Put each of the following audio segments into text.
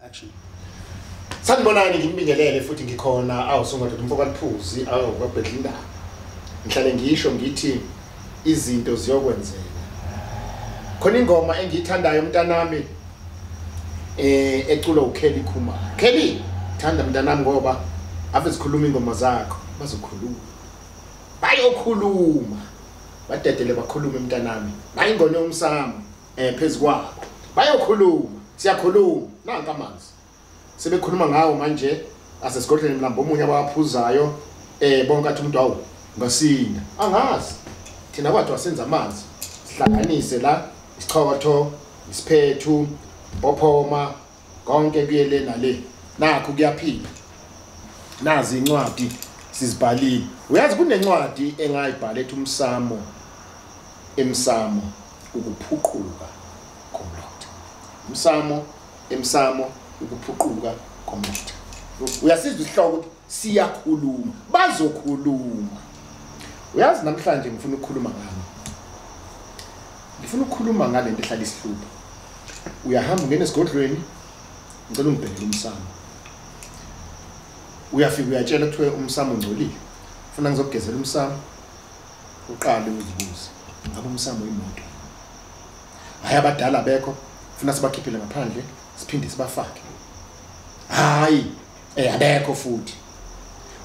Action. Sanibonani ngibingelele futhi ngikhona awusongoda umfoko kaliphuzi awubabhedla indaba. Ngihlale ngisho ngithi izinto ziyokwenzeka. Khona ingoma engiyithandayo mntanami eculo uKelly Khuma. Kelly, thanda mntanami ngoba ave zikhuluma ingoma zakho, bazokhuluma. Bayokhuluma. Badedele bakhuluma mntanami. Bayingone umsamo phezukwabo. Bayokhuluma, siyakhuluma, nanka amanzi. Sebekhuluma ngawo manje asesigodleni mlambo omunye abaphuzayo bonke athi umuntu awu ngasinda angazi thina kwathi wasenza amanzi sihlanganise la isichotho isiphethu bophoma konke kuyele nale nakho kuyaphila nazi incwadi sizibhalile uyazi kunencwadi engayibhala ethi umsamo ukuphuquka komlotha umsamo ukuphuquka komlotha uyasizwa isihloko ukuthi siyakhuluma bazokhuluma uyazi namhlanje ngifuna ukukhuluma ngani ngifuna ukukhuluma ngale nto ehlala isihlupha uyahamba ungena esigodlweni ngicela ungibhekele umsamo uyafika uyatshela kuthiwe umsamo ungcolile ufuna ngizokugezela umsamo uqale uzibuze ngabe umsamo imoto hayi abadala bekho ufuna sibakhiphele ngaphandle siphinde sibafake hayi abekho futhi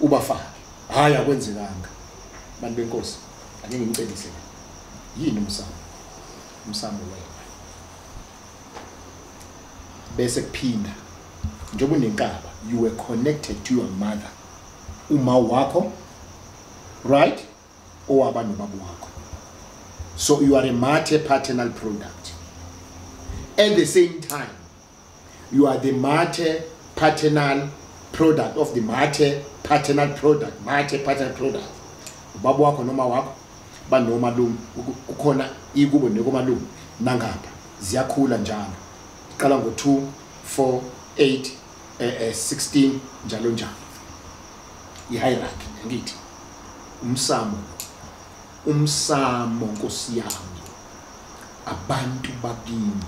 ubafake hayi akwenzekanga bantu benkosi ake ngimcelise yini umsamo wena bese kuphinda njengoba unenkaba you were connected to your mother uma wakho right owaba nobaba wakho so you are a mater paternal product at the same time you are the mater paternal product of the mater paternal product ubaba wakho noma wakho banomalume ukhona ikubo nekomalume nangapha ziyakhula njalo iqala ngo2 4 8 16 njalo njalo ihierarchy ngithi umsamo nkosi yami abantu bakini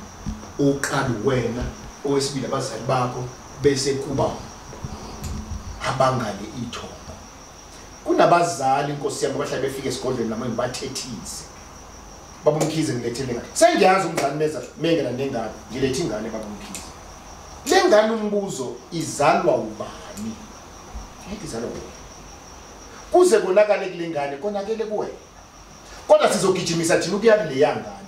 oqala wena owesibili abazali bakho bese kuba abangale ithongo kunabazali inkosi yami abahlala befika esigodlweni nami ngibathethise baba Mkhize ngilethele ngane sengiyazi umzali meza mengena nengane ngilethe ingane baba Mkhize lengane umbuzo izalwa ubani izalwa ubani kuze konakale kulengane konakele kuwe kodwa sizogijimisa thina ukuya kule yangane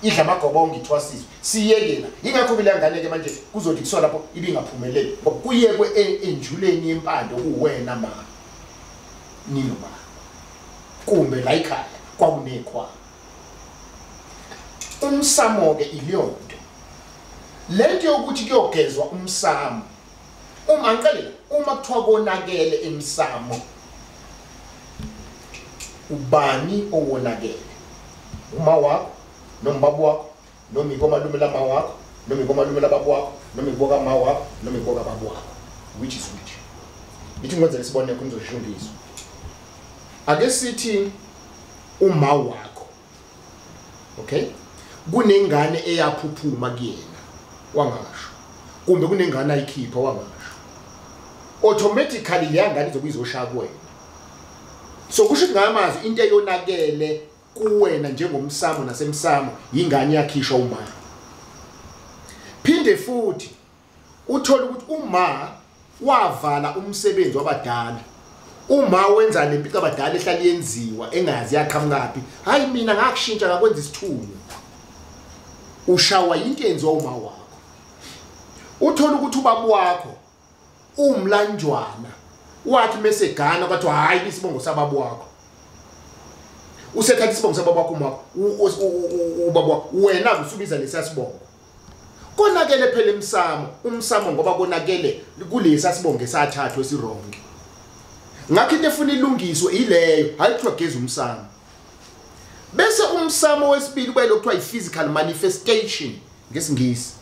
idla amagobo ngithwasizwe siyekela ingakho bilangane ke manje kuzothi kusona lapho ibingaphumeleli ngoba kuyekwe enjuleni yempande kuwena ma niba kumbe la ekhaya kwakunekhwa umsamo ke iliyonto lento yokuthi kuyogezwa umsamo uma ngiqalela uma kuthiwa konakele emsamo ubani owonakele uma wakho noma baba wakho noma ikomalume lama wakho noma ikomalume lababa wakho noma iboka ma wakho noma iboka baba wakho which is which ithi ngwenze lesibone yakho nizojundiswa ake sithi uma wakho okay kunengane eyaphuphuma kuyena wangasho kumbe kunengane ayikhipha wangasho automatically le ngane izokuyizoshaya kuwena so kusho ngamazi into eyonakele kuwena njengomsamo nasemsamo ingane yakhishwa uma phinde futhi uthola ukuthi uma wavala umsebenzi wabadala uma wenza lempilo abadala ehlala yenziwa engazi yaqhamukapi hayi mina ngakushintsha ngakwenza isithunywa ushawa into yenziwa uma wakho uthola ukuthi ubaba wakho umlanjwana wathi mase gana kwathi hayi isibongo sababa wakho usethatha isibongo sababa wakho uma ubaba wena usubiza lesiyasibongo konakele phela umsamo ngoba konakele kulesa sibonge sathathwe sironke. Ngakho into efuna ilungiswe ileyo, hayi kuthiwa geza umsamo. Bese umsamo wesibili kube lokuthiwa i-physical manifestation ngesingisi.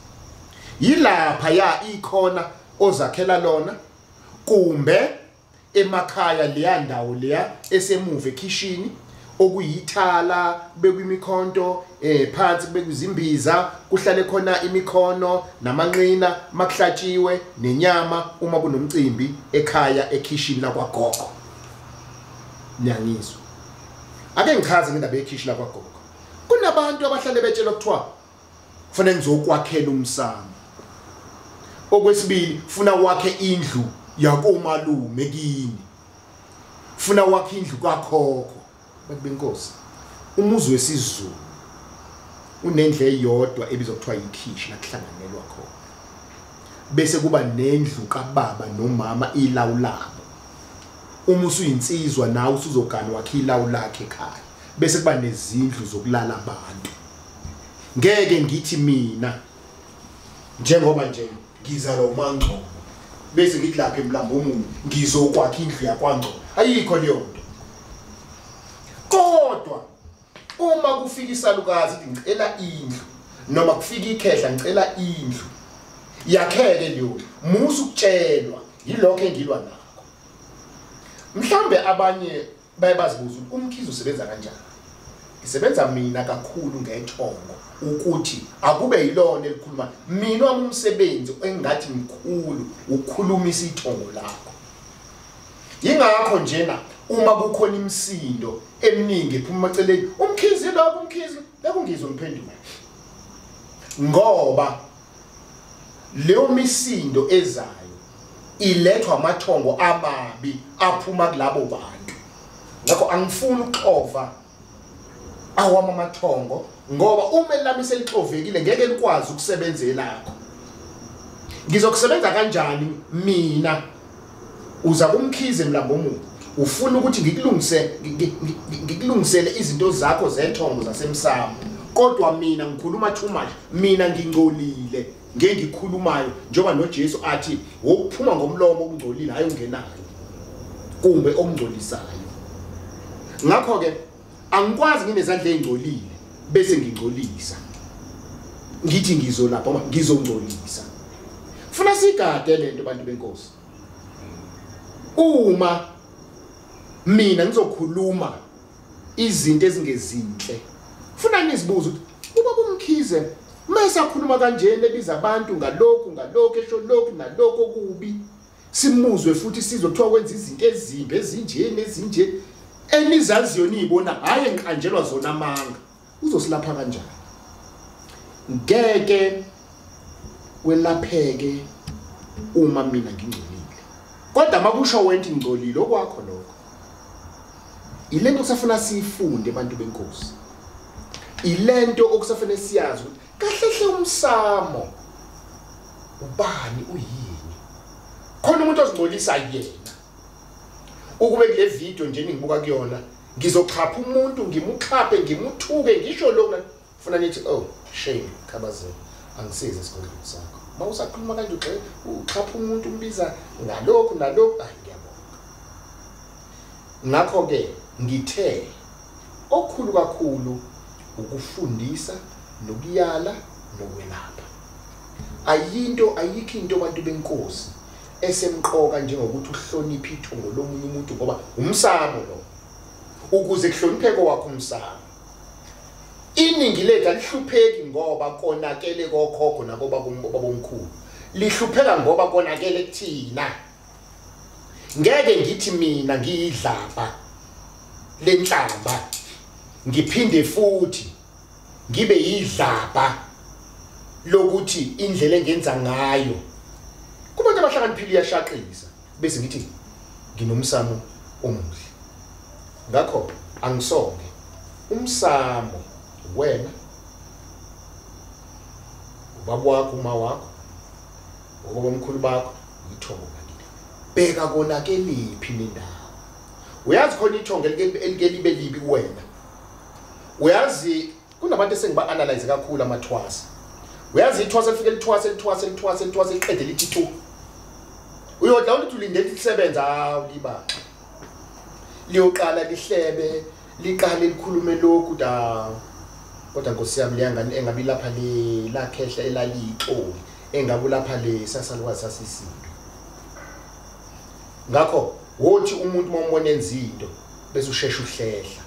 Yilapha ya ikhona ozakhela lona kumbe emakhaya leya ndawo leya esemuva ekitchen okuyithala bekwimikhonto phansi bekuzimbiza kuhlale khona imikhono namanqina makuhlatshiwe nenyama uma kunomcimbi ekhaya ekitchen la kwagogo. Nyangizwe ake ngichaze ngendaba yekitchen la kwagogo. Kunabantu abahlale betshela ukuthiwa kufanele ngizokwakhela umsamo. Okwesibili funa wakhe indlu yakomalume kini. Funa wakhe indlu kakhokho. Bantu benkosi, umuzi wesizulu unendle eyodwa ebizwa kuthiwa yikhishi la kuhlanganelwa khona. Bese kuba nendlu kababa nomama ilawulabo. Uma usuyinsizwa nawe usuzogana wakhe ilawu lakhe ekhaya. Bese kuba nezindlu zokulala abantu. Ngeke ngithi mina njengoba nje ngizalwa uMangqo bese ngithi lapha eMlambo umuntu ngizokwakha indlu yakwaNgqo. Ayikho leyo nto. Kodwa uma kufika isalukazi ngicela indlu noma kufika ikhehla ngicela indlu yakheke leyo musu ukutshelwa yilokho engilwa nakho. Mhlambe abanye bayabazibuza uMkhize usebenza kanjani. Isebenza mina kakhulu ngethongo ukuthi akube yilona elikhuluma mina wami umsebenzi engathi mkhulu ukukhuluma isithongo lakho. Yingakho njena uma kukhona imisindo eminingi ephuma eceleni uMkhize lokho uMkhize bekungizwe imphendula. Ngoba leyo misindo ezayo ilethwa amathongo amabi aphuma kulabo bantu. Ngakho angifuni ukuxova awama amathongo ngoba uma elami selixovekile ngeke likwazi ukusebenzela lakho. Ngizokusebenza kanjani mina uza kuMkhize Mlambo umuntu ufuna ukuthi ngikulungisele izinto zakho zethongo zasemsamo. Kodwa mina ngikhuluma too much. Mina ngingcolile ngengikhulumayo njengoba noJesu athi wokuphuma ngomlomo okungcolile hayi ungenayo kumbe okungcolisayo. Ngakho ke angikwazi nginezandla ezingcolile bese ngingcolisa. Ngithi ngizolapha uma ngizongcolisa. Funa sigade lento bantu benkosi. Uma mina ngizokhuluma izinto ezingezinhle funa nizibuza ukuthi ubaba uMkhize mase akhuluma kanjena ebiza abantu ngalokho esho lokho nalokho okubi simuzwe futhi sizwe kuthiwa kwenza izinto ezimbi ezinje enizaziyo niyibona hayi enqanjelwa zona amanga uzosilapha kanjani. Ngeke welapheke uma mina ngingcolile. Kodwa makusho wena ngingcolile okwakho lokho. Ilento kusafuna siyifunde abantu benkosi. Ilento okusafuna siyazi ukuthi kahlehle umsamo ubani uyini. Khona umuntu ozingcolisa yena. Ukube kule video nje ningibuka kuyona ngizochapha umuntu ngimukhaphe ngimuthuke ngisho lokho ufuna nithi oh shame khabaze angisize esigodlweni sakho. Mawusakhuluma kanje uchapha umuntu umbiza ngalokho nalokho ngiyabonga. Ngakho ke ngithe okukhulu kakhulu ukufundisa nokuyala nokwelapha. Ayikho into abantu benkosi esemqoka njengokuthi uhloniphe ithongo lomunye umuntu ngoba umsamo lo ukuze kuhlonipheke wakho umsamo. Iningi lethu alihlupheki ngoba konakele kokhokho nakoba bomkhulu. Lihlupheka ngoba konakele kuthina. Ngeke ngithi mina ngiyidlapha lenhlamba ngiphinde futhi ngibe yidlapha lokuthi indlela engenza ngayo kubantu abahlakaniphile iyashaqisa bese ngithi nginomsamo omuhle. Ngakho angisonke umsamo wena ubaba wakho uma wakho obomkhulu bakho yithongo lakini bheka konakelephi nendawo. Uyazi khona ithongo elike libe libi kuwena. Uyazi kunabantu esengiba analyze kakhulu amathwasa. uyazi ithwasa lifike lithwasa liqede lithi tu uyodla uthi ulindele lisebenza liba liyoqala lihlebe liqale likhulume lokhu da kodwa Nkosi yami liyangani engabi lapha la khehla elalixoli engabu lapha le sasalwazi sasisini ngakho wothi umuntu mombona enza into bese usheshe uhlehla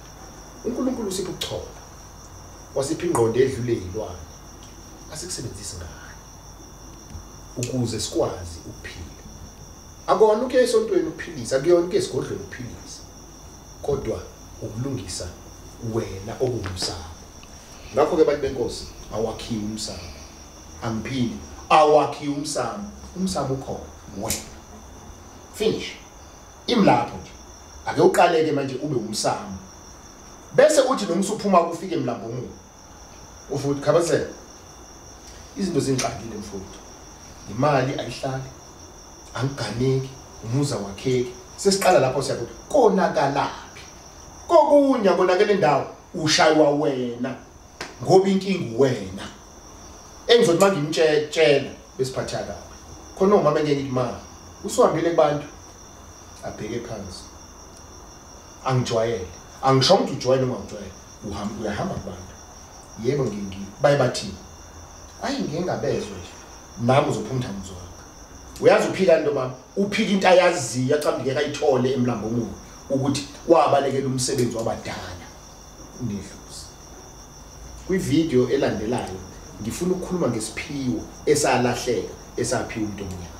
uNkulunkulu usipha ubuchopho wasipha ingqondo edlule izilwane asikusebenzisi ngani ukuze sikwazi ukuphila akona ukuya esontweni ukuphilisa akuyona ukuya esigodlweni ukuphilisa kodwa ukulungisa wena okungumsamo ngakho ke bantu benkosi awakhiwe umsamo angiphili awakhiwe umsamo ukhona wena finish imlapho nje ake uqaleke manje ube umsamo bese uthi noma usuphuma kufike emlambo ngoku ufuthi khabasela izinto zinqakile mfowethu imali ayihlali angiganeki umuza wakheki sesiqala lapho siyakuthi konakalaphi kokunya konakele indawo ushaywa wena ngoba inkingi wena engizothi mangimtshela besiphatha kabi khona uma ngeke ngithi ma usuhambile kubantu abheke phansi angijwayele angisho ukuthi ujwayele noma ujwayele uyahamba kubantu yebo baye bathi ayi ngengabezwe nami uzophumtha mzwaka uyazi uphika into mama uphika into ayaziyo acambike ayithole emlambo ngoku ukuthi wabalekela umsebenzi wabadala unedluzi kwivideo elandelayo ngifuna ukukhuluma ngesiphiwo esalahleka esaphiwa umuntu omnyama